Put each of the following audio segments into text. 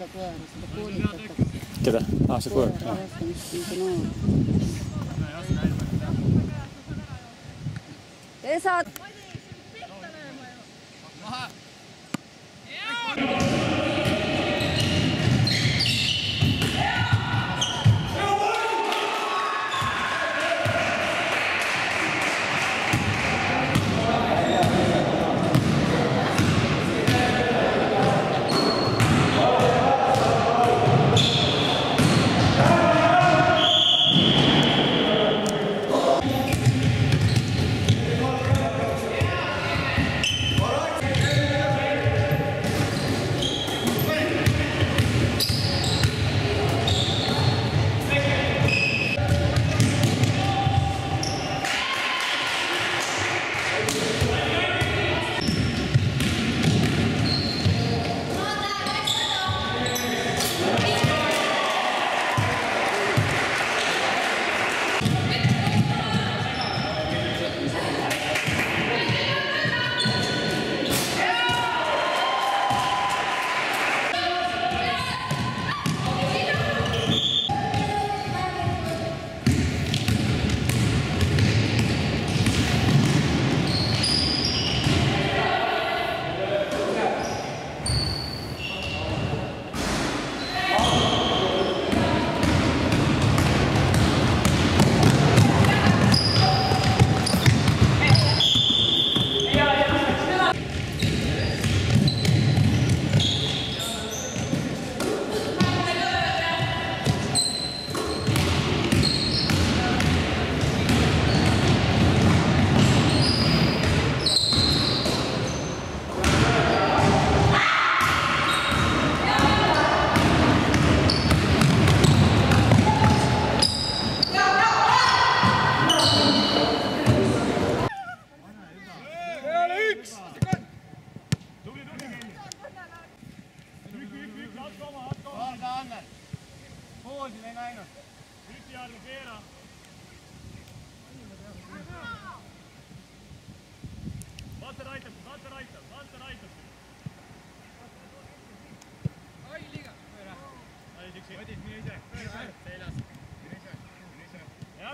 seda koera, seda koolitatakse. Keda? See koer? Esad!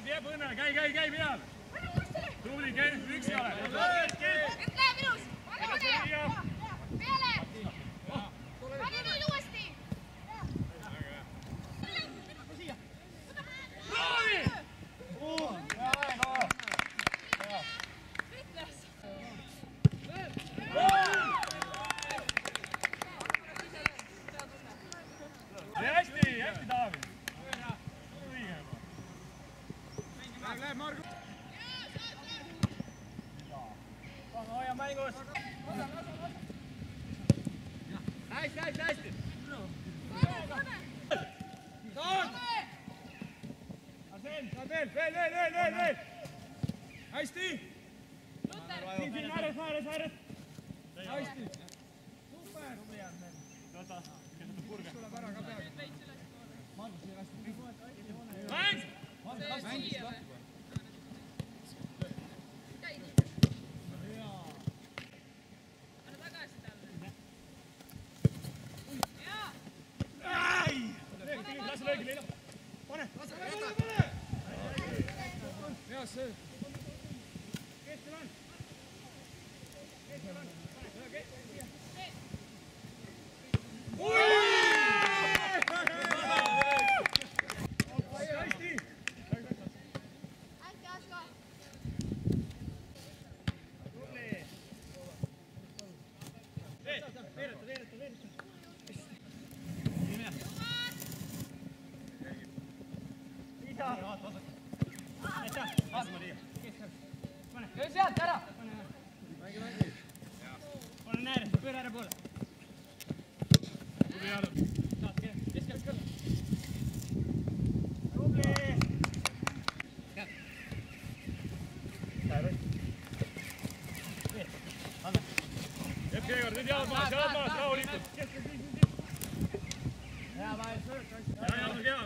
Jääb õnne, käi peal! Tubli, käi, üks ei ole! Et läheb ilus! Peale! Pani nüüd uuesti! Proovi! Hästi, Taavi! Läheb Margo! Hoia mängus! Hästi! Arsen, veel! Hästi! Siin ääres! Hästi! Super! Võta, kes purge. Tuleb ära ka peale. Margus, siia hästi. Mäng! Sealt ära! Olen ääres, pööra ära poole. Tubli Jaaru. Saad keskel. Tubli! Käed. Anna. Hetke Egor, nüüd jalad maas, rahulikult. Hea vahet sööd. Hea.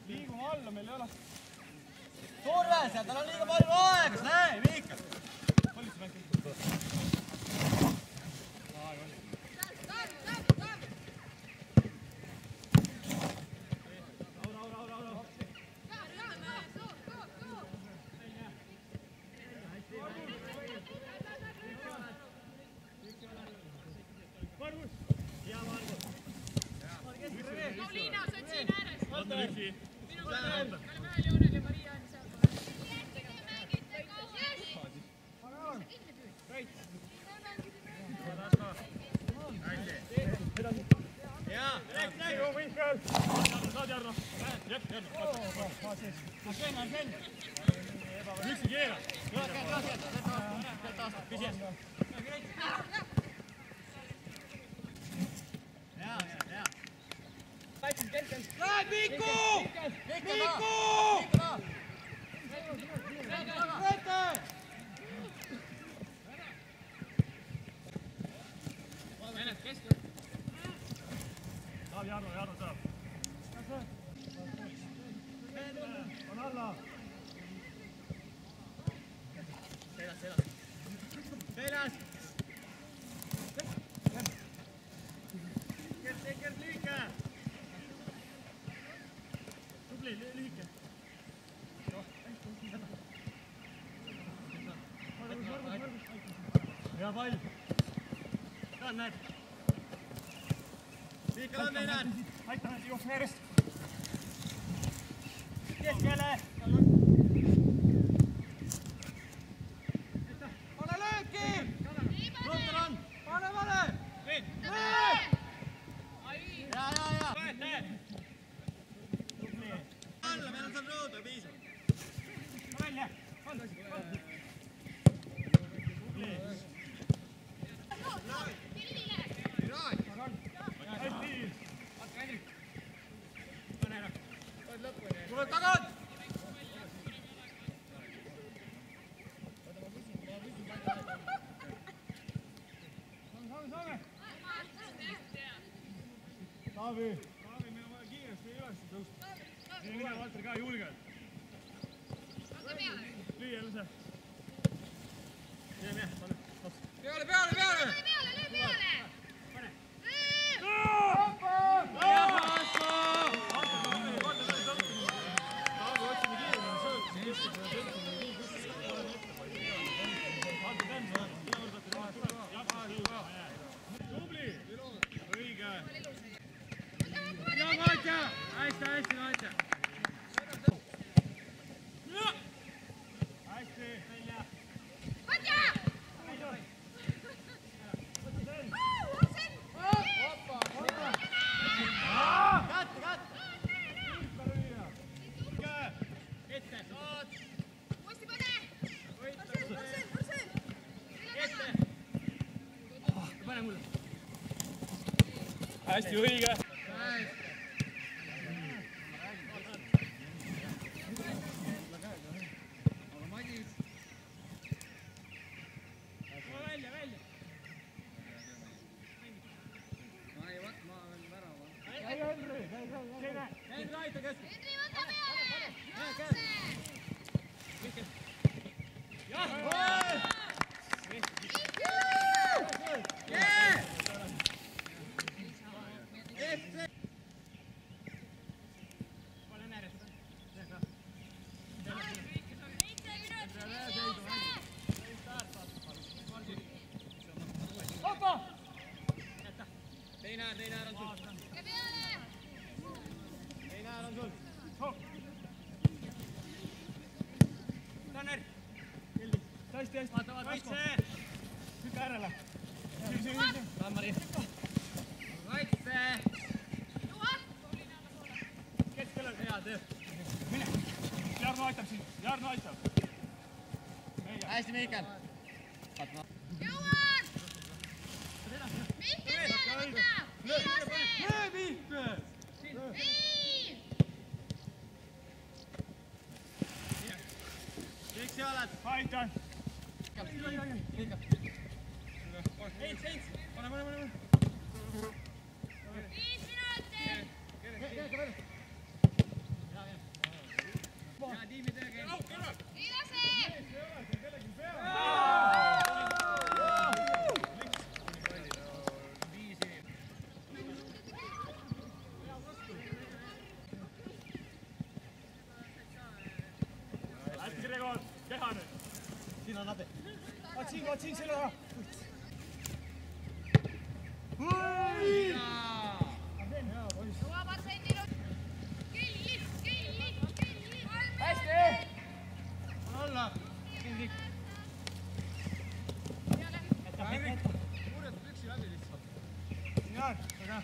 Liigume alla, meil ei ole. Surve seal, tal on liiga palju aega, sa näe, Miika. Üksi keera. Läheb Miku! Miku! Saab Jarno saab. On alla. Seljas! Kert lühike! Tubli, lühike. Hea pall. Tänan, näed! Miikal on, ei näed! Aitäh, jooksme järjest. Keskele! Pane lööki! Ruutel on! Pane vale! Ja! Alla, meil on seal rõudu, piisab! Välja! Tuleb tagant! Taavi, meil on vaja kiiresti üles tõusta. Mine Valter ka julgelt. Lüü jälle see. Mine, pane. Löö peale! Tubli! Õige! Ja Katja! Hästi, Katja! Hästi! Välja! Hästi, õige! Hästi, hästi. Kaitse! Lükka äärele. Sammari. Kaitse! Keskele. Hea töö. Mine. Jarno aitab sind. Jarno aitab. Hästi, Mihkel. Jõuan! Mihkel peale võta! Viilase! Löö, Mihkel! Nii! Miks sa oled? Aitan. Heits! Pane! 5 minutit! Hea tiimitöö käib. Viilase! Hästi, Gregor. Keha nüüd. Siin on abi. Vaat siin selle taha. Jõua patsendil! Kelli! Hästi! Alla! Purjetab üksi läbi lihtsalt. Jaan, aga.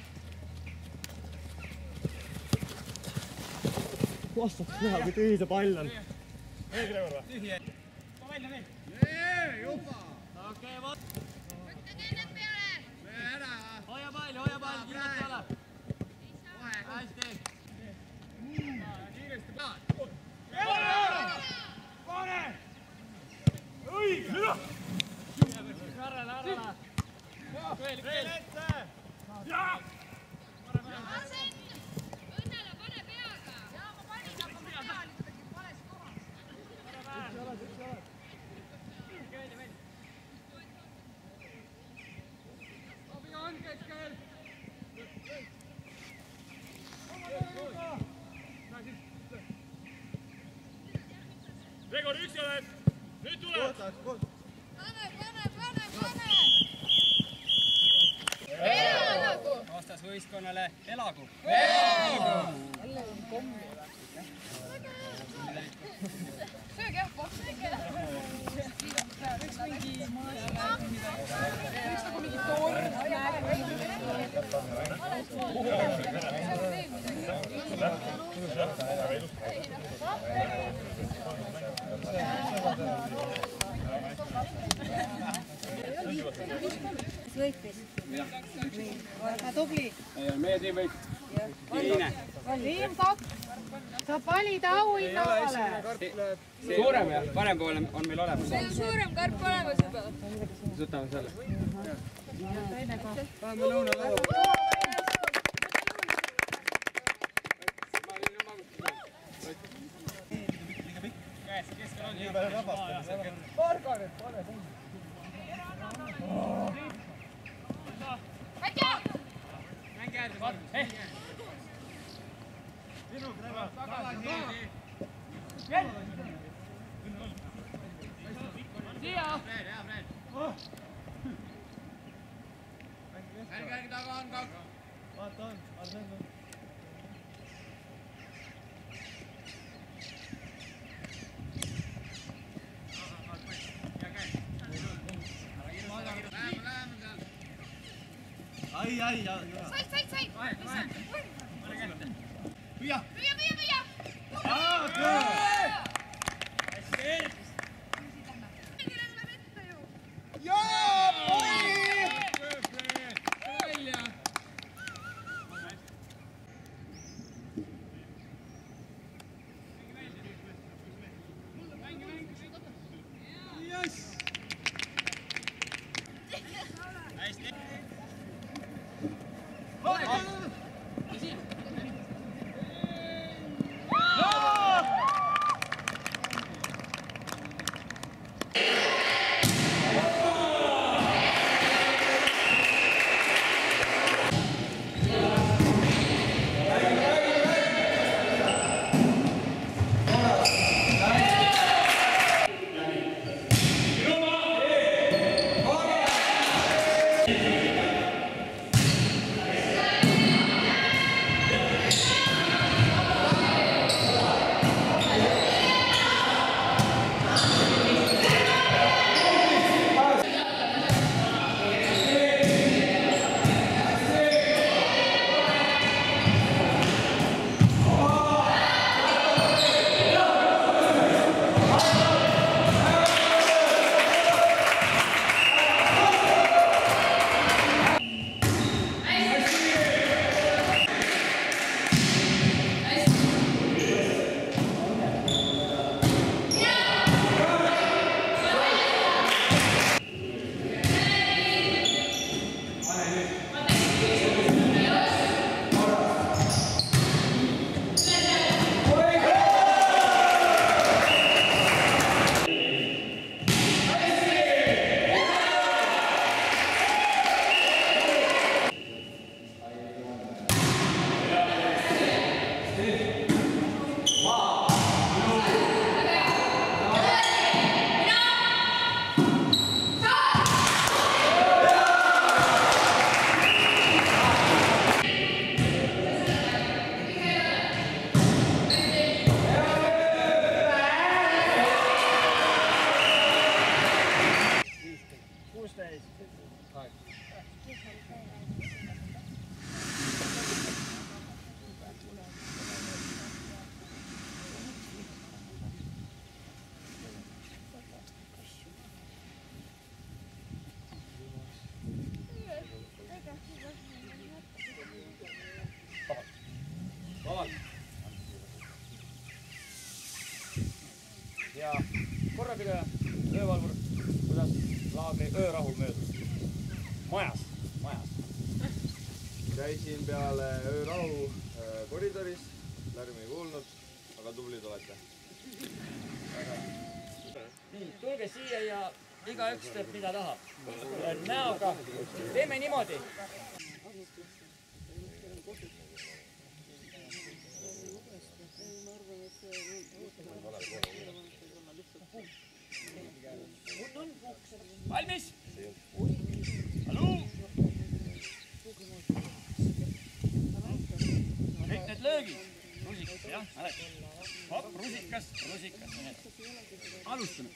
Vastaks näha, kui tühi see pall on. Ei, Gregor või? Tühi. Too välja veel. Juba! Okei, vot. Võtta teened peale! Ära! Hoia pall, kiiresti ole. Hästi. Kiiresti pead! Pane! Õige! Nüüd! Ära. Veel ette! Jaa! Asen! Õnnele pane peaga! Jaa, ma panin, aga ma peal ikkagi vales kohas. Abiga on keskel! Gregor, üksi oled! Nüüd tuleb! Pane! Elagu! Vastasvõistkonnale elagu! Sööge jah, koht! Võiks mingi torn võitis. Väga tubli. Meie tiim võit. Teine. Tiim 2 saab valida auhinnale. Suurem ja parempoolne on meil olemas. meil on suurem karp olemas juba. Võtame selle. Teine koht. Paneme lõunalaua. Keskel on nii palju vabastada. Porganet pane. Katja! Mänge äärde. Sinu Gregor. Tagasi. Siia. Hea Fred. Ärge taga on kaks. Vaata on. Arsen on. Ai. Sai! Püüa! Püüa! Kõigile tuleb ette ju! Hästi! Jüri, öövalvur, kuidas laagri öörahu möödus? Majas. Käisin peale öörahu koridoris, lärmi ei kuulnud, aga tublid olete. Nii, tulge siia ja igaüks teeb mida tahab. Näoga. Teeme niimoodi. Valmis? Hallo? Kõik need löögid. Rusikas, jah? Hopp, rusikas. Alustame.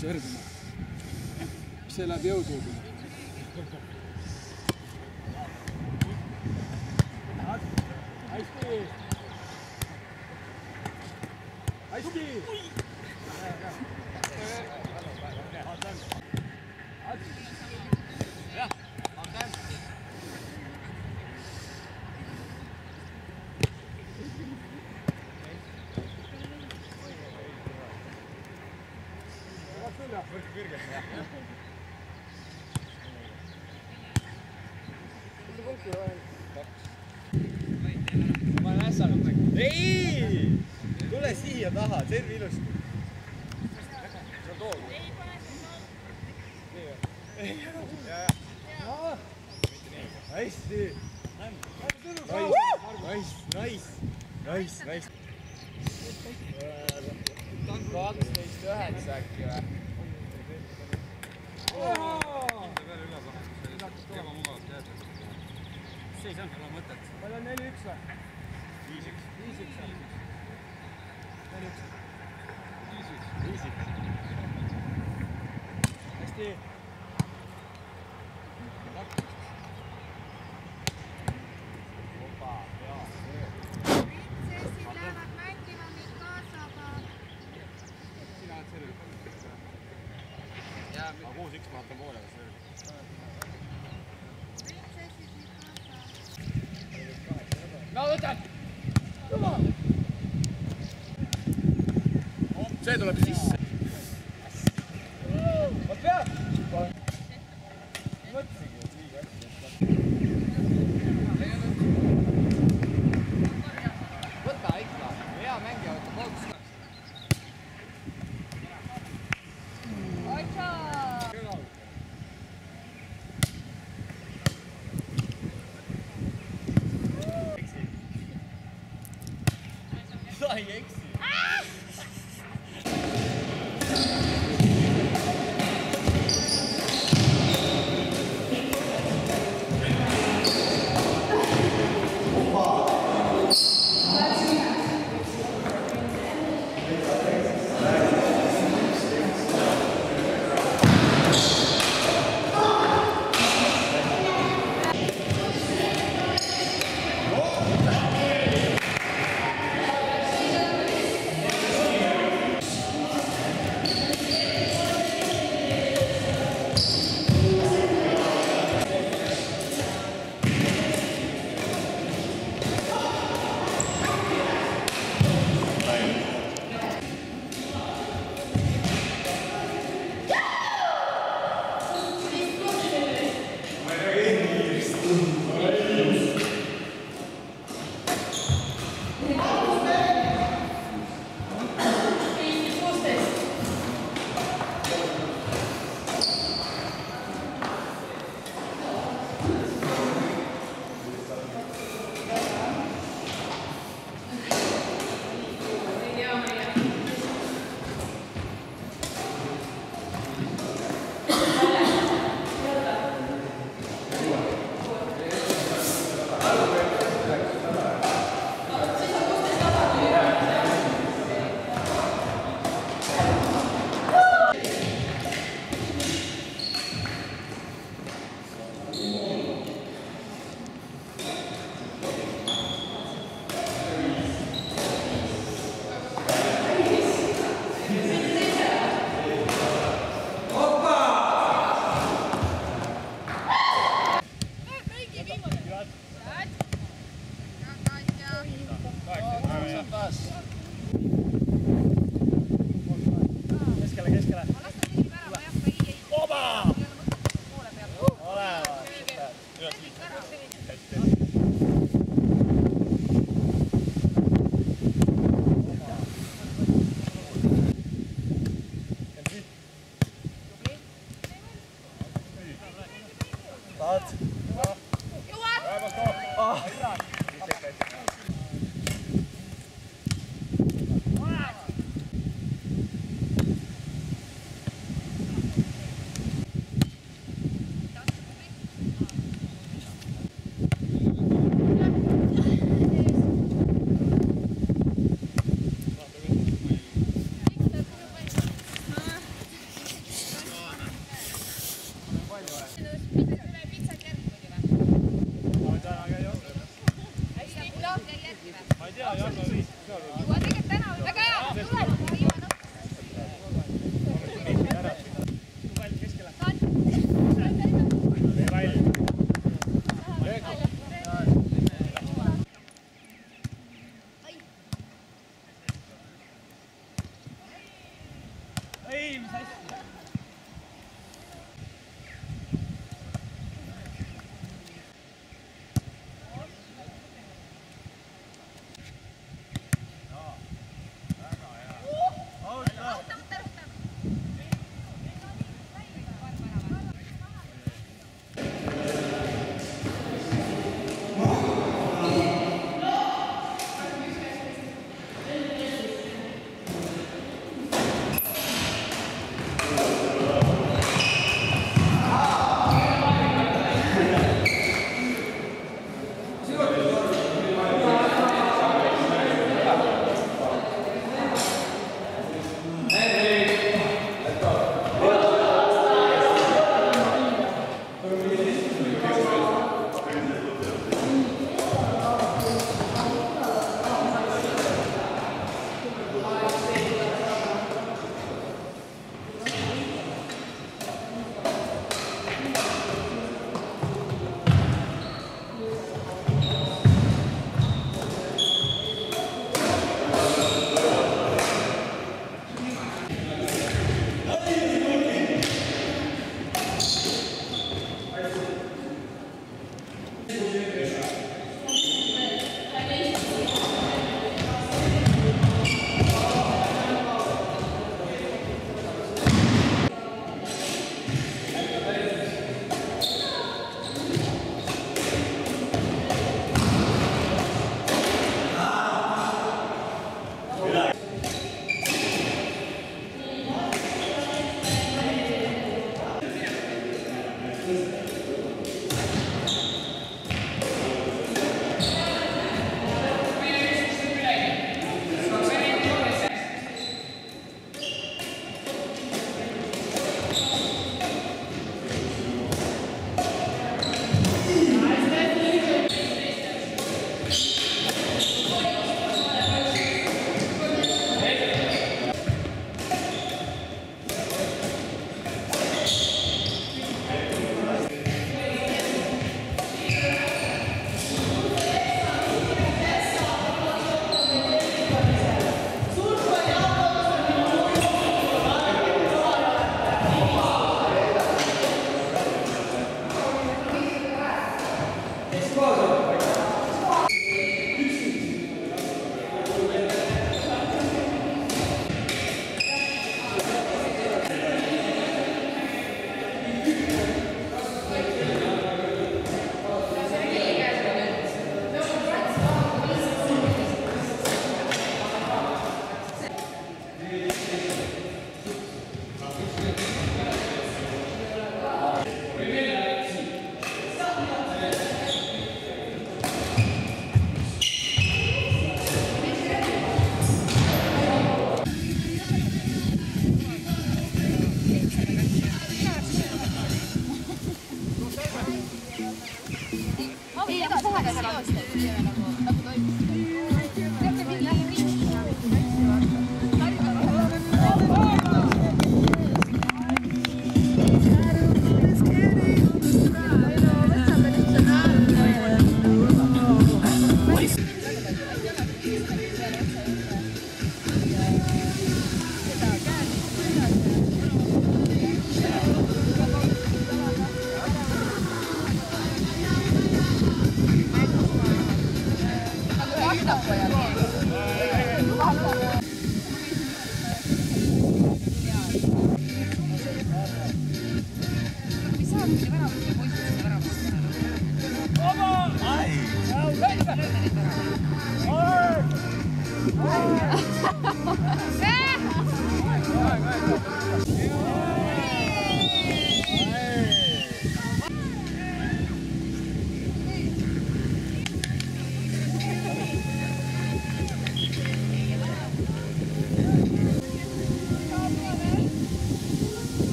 sõrmuma. See läheb jõusuubi. Hästi! Hästi! Ma olen ässanud. Ei! Tule siia taha, servi ilusti. See on tool. Hästi. Nice. 12-9 äkki või? Seis on, ei ole mõtet. Palju on 4-1 või? 5-1. 4-1. Hästi. Prinsessid lähevad mängima mind kaasaga. Sina oled servi. Aga 6-1 ma vaatan poole, kas servi. No võtan! See tuleb sisse. Ma pead! Mõtlesingi, et liiga hästi. Võta ikka, hea mängija võtta kolks. Sa ei eksi.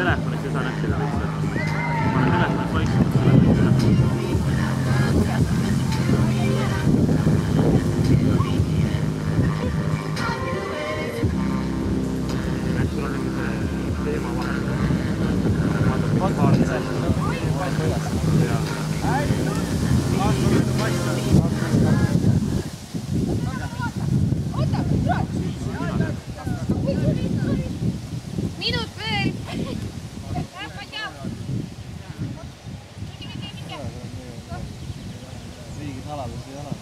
Telefonis ei saa näppida lihtsalt. Ma olen telefonis vaikselt selle. Eks sul on mingi see teema vahel. Vaata minut veel. Riigi saladus ei ole.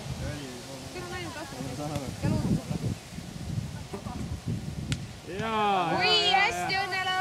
Oi, hästi Õnnela.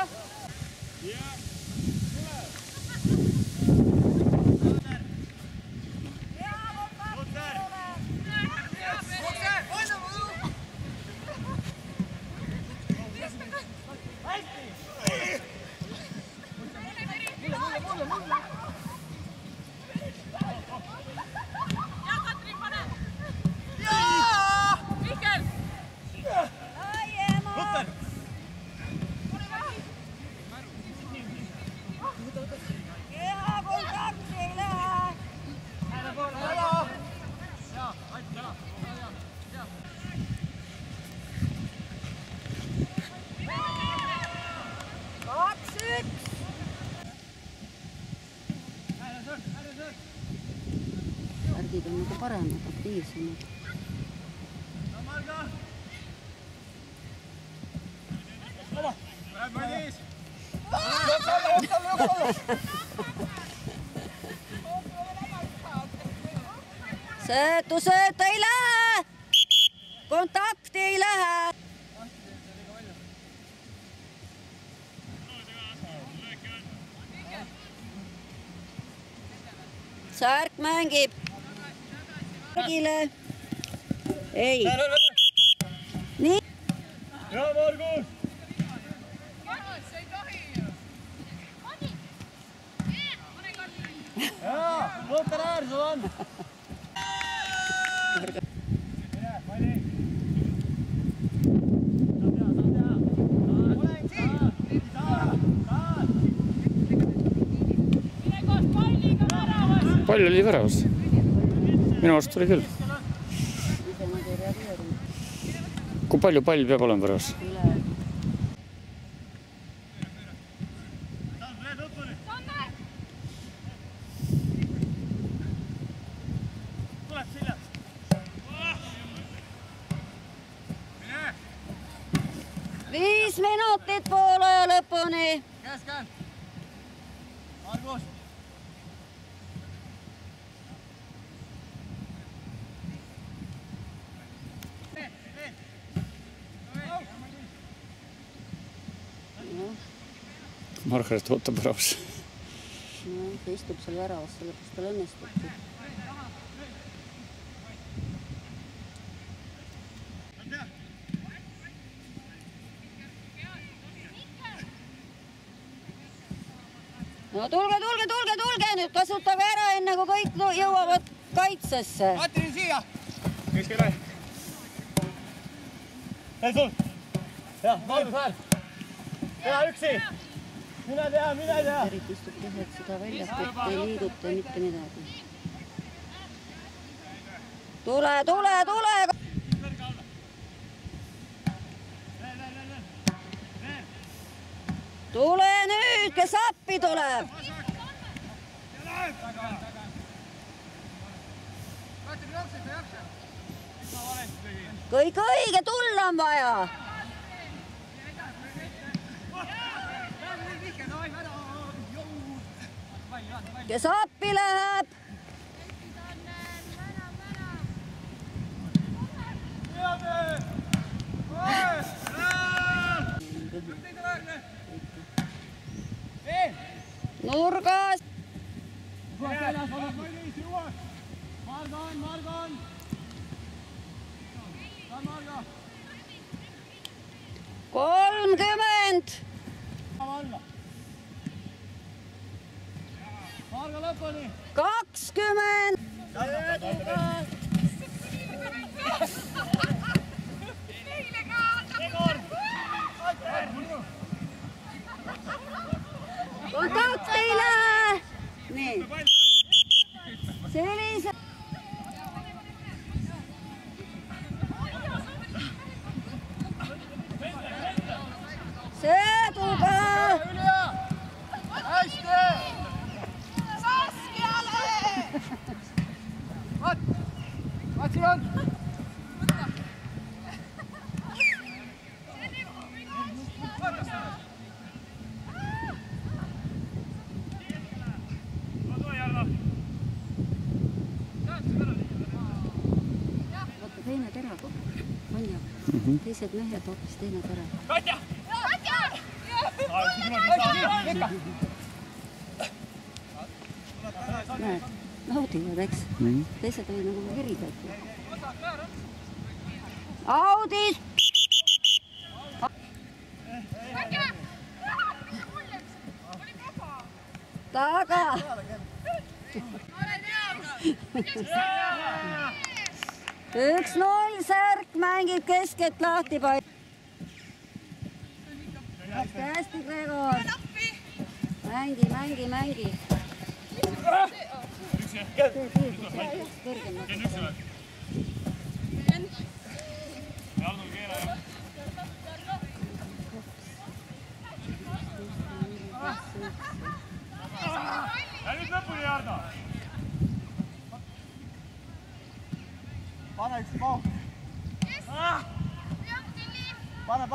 Värgid on nagu paremad, aktiivsemad. Sööt ei lähe! Kontakti ei lähe! Särk mängib. Märgile. Ei. Nii. Ja, Margus! Jaa, Lothar äär sul on! Mine, Mali! Olen siin! Pall oli väravas. Minu arust oli küll. Kui palju pall peab olema väravas? Viis minutit poolaja lõpuni. Käskän! Margus! Margaret ootab väravas. No, ta istub seal väravas, sellepärast tal õnnestubki. No tulge nüüd, kasutage ära enne, kui kõik jõuavad kaitsesse. Katrin siia! Keskele! Hei sul! Jah, Magnus väär! Teha üksi! Mine tea! Erit istub tehed seda väljakut, ei liiguta mitte midagi. Tule! Tule nüüd, kes appi tuleb! Kõik õige, tulla on vaja! Kes appi läheb? Nurgas! Margon! 30! Margo lõpuni! 20! Kontakt ei lähe! Nii. Sellise... Seeduga! Hästi! Saskiale! Vaat siin on! Vaata teine teraga, Anja. Teised mehed hoopis teine tera. Katja! Näed, naudivad, eks? Teised olid nagu viridad. Audis! Taga! 1-0 Särk mängib keskelt lahti paik. Hästi, Gregor! Mängi! Ja nüüd lõpuni, Jarno! Pane üks mahu! Pane!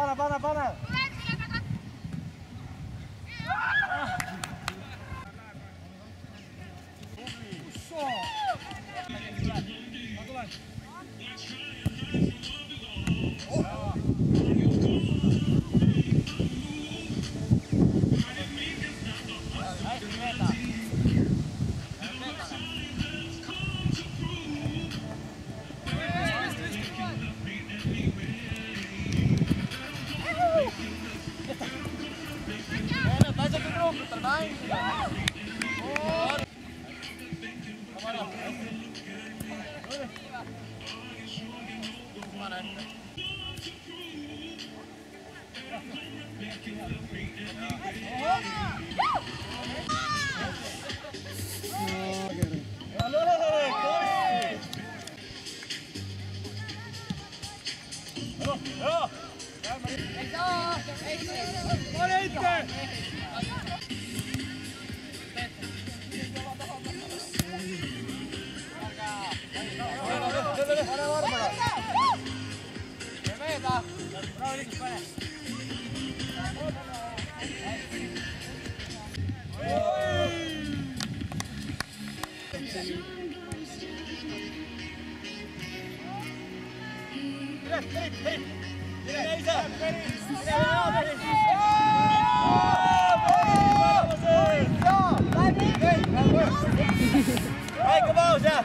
Väike paus, jah!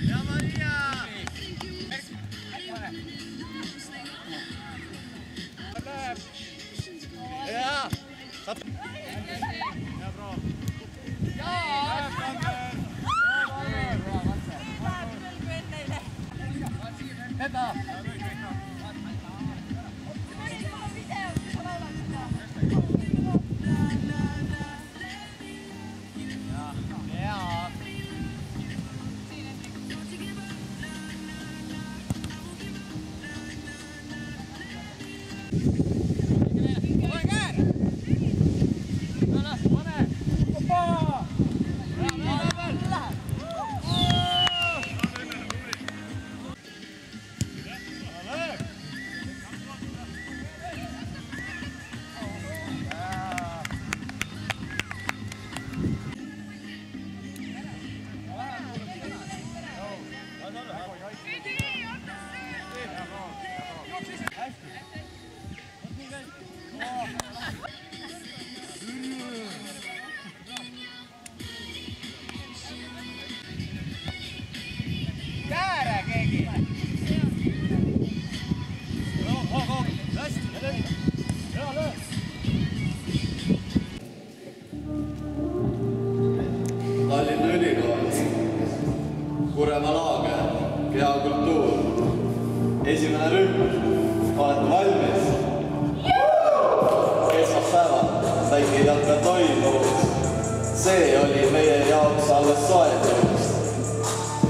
Ja Maria! Jaa! Esimene rühm, olete valmis? Esmaspäeval väike jalga toimus. See oli meie jaoks alles soendus.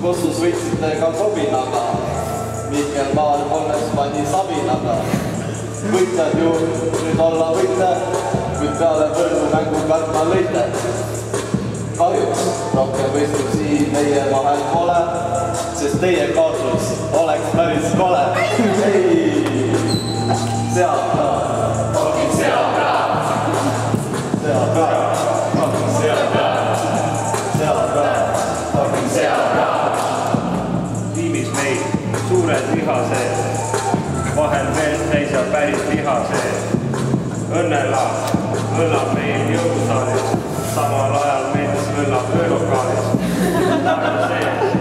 Kossus võtsite ka kobinaga. Mihkel Maal kolmes pani sabinaga. Võitjad ju nüüd olla võite, kuid peale põrnu mängu kartma lõite. Kahjuks rohkem võistlusi meie vahel pole, sest teie kaotus oleks päris kole. Ei, seabra, fucking seabra, seabra, fucking seabra, seabra, fucking seabra. Tiimis meil suured liha sees, vahel mees täis ja päris liha sees. Õnnelaas õllab meil jõusaalis, samal ajal mees õllab öölokaalis. Tahan sees,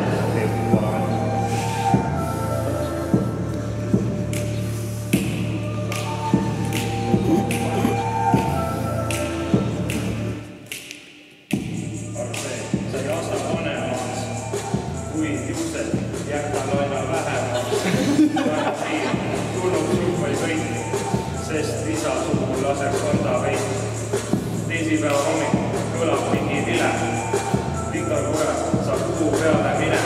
sest isa sugu laseks korda veidi. Teisipäeva hommik kõlab mingi vile. Viktor Kure saab kuu peale mine.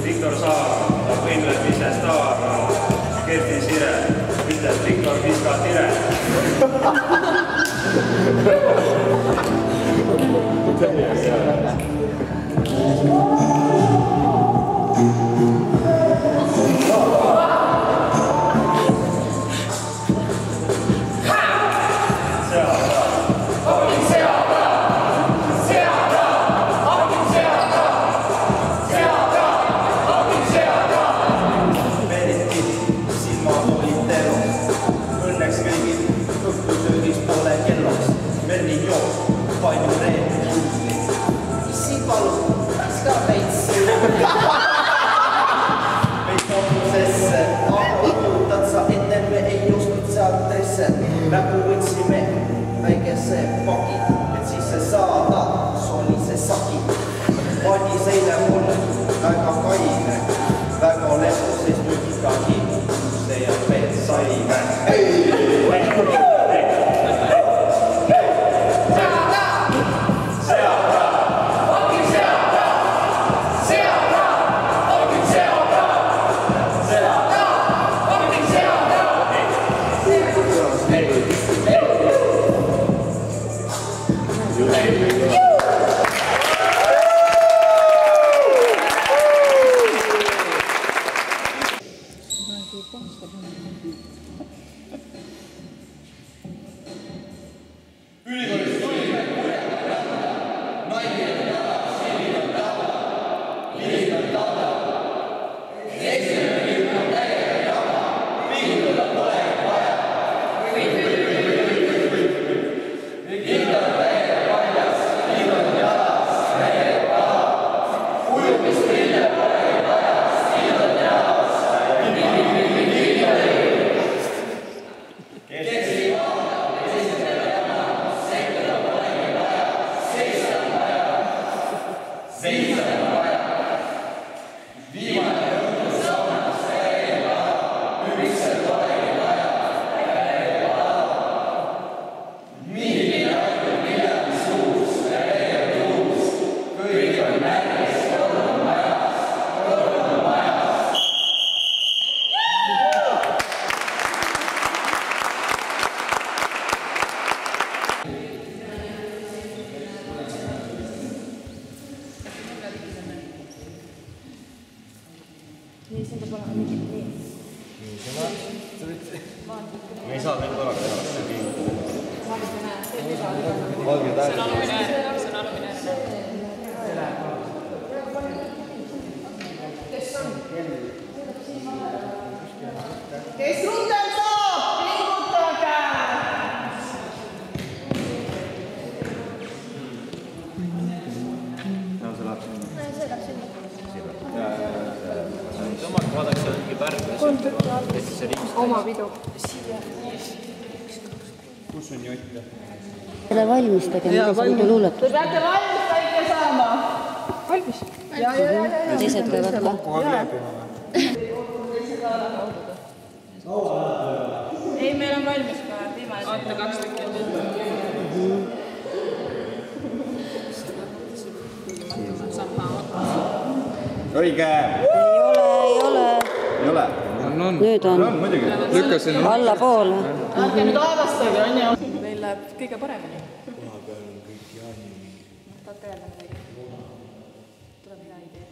Viktor Saar saab õnneb ise staar. Kerti Sire ütleb Viktor viska tire. Nagu võtsime väikese paki, et siis see saada, oli see saki. Pani seile mulle väga kaine, väga lepu, sest nüüd ikkagi see ja veel saime. Me ei saa veel korraga teha. Valge tähele. See on alumine. Kes rutem saab, pingutage! No see läheb sinna. See läheb sinna. Tõmmake, vaadake, see on mingi pärg. Oma pidu. Kus on Jott? Selle valmis tegema, mis muidu luuletus. Te peate valmis kõike saama. Valmis? Ja. Teised võivad ka. Kokku on leebima või? Ei, meil on valmis ka viimane. Ante 2 tükki. Õige! Ei ole. Ei ole? Nüüd on. Muidugi. Lükka sinna. Allapoole. Ärge nüüd aevastage, on ju? Meil läheb kõige paremini. Koha peal on kõik Jaani. Tahate öelda midagi? Tuleb hea idee.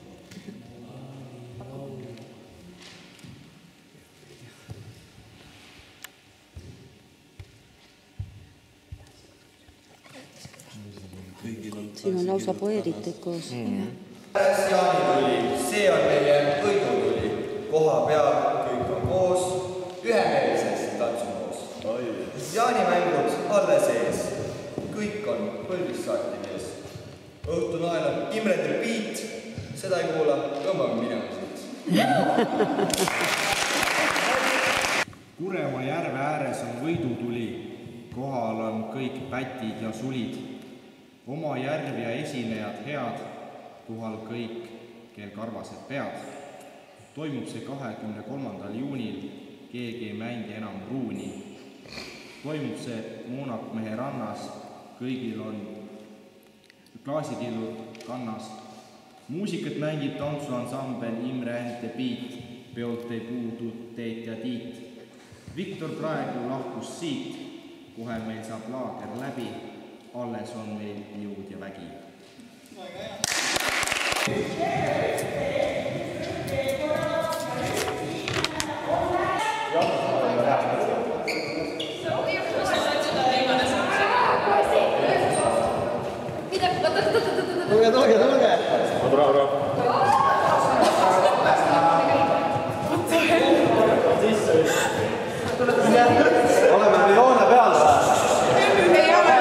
Siin on lausa poeeritud koos. Jaanituli, see on meie võidutuli. Koha peal kõik on koos, ühemeelses tantsukoos. Jaanimängud alles ees, kõik on põlvist saati mees. Õhtu naelab Imrendil Piit, seda ei kuula, tõmbame minema siit. Kuremaa järve ääres on võidutuli, kohal on kõik pätid ja sulid. Oma järv ja esinejad head, kohal kõik, kel karvased pead. Toimub see 23. juunil, keegi ei mängi enam ruuni. Toimub see Moonakmehe rannas, kõigil on klaasikillud kannas. Muusikat mängib tantsuansambel Imre Ente Piit, peolt ei puudu Teet ja Tiit. Viktor praegu lahkus siit, kohe meil saab laager läbi, alles on meil jõud ja vägi. Tulge! Oleme meil hoone peal või? Ei ole.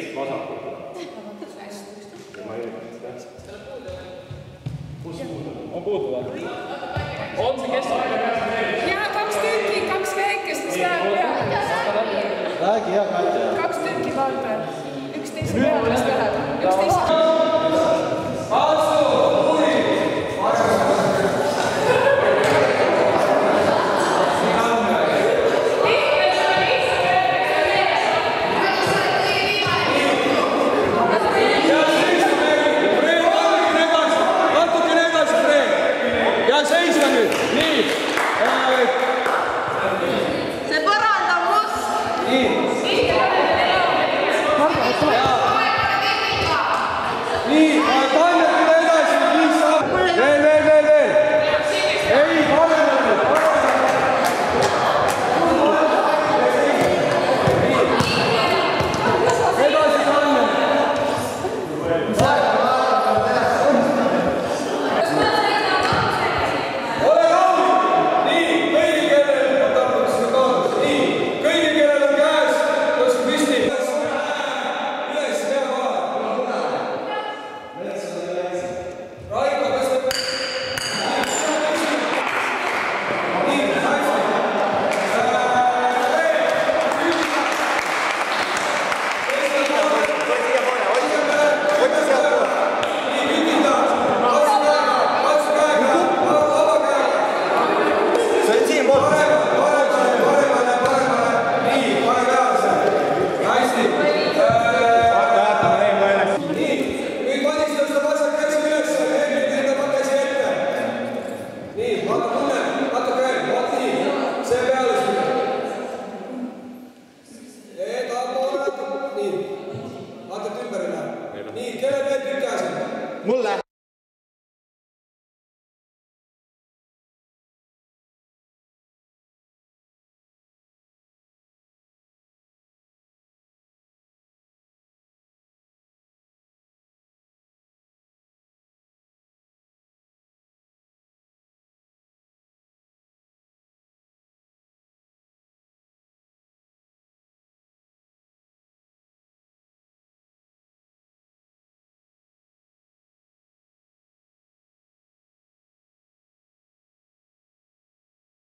teist vasakut. Ja ma ei tähtsalt. Kus puudu? On puudu või? On see keskmine? Jaa, 2 tükki, 2 väikest, mis läheb peale. Räägi hea Katja. 2 tükki vaata. Üks teise peale, mis läheb. Üks teise peale. Mulle!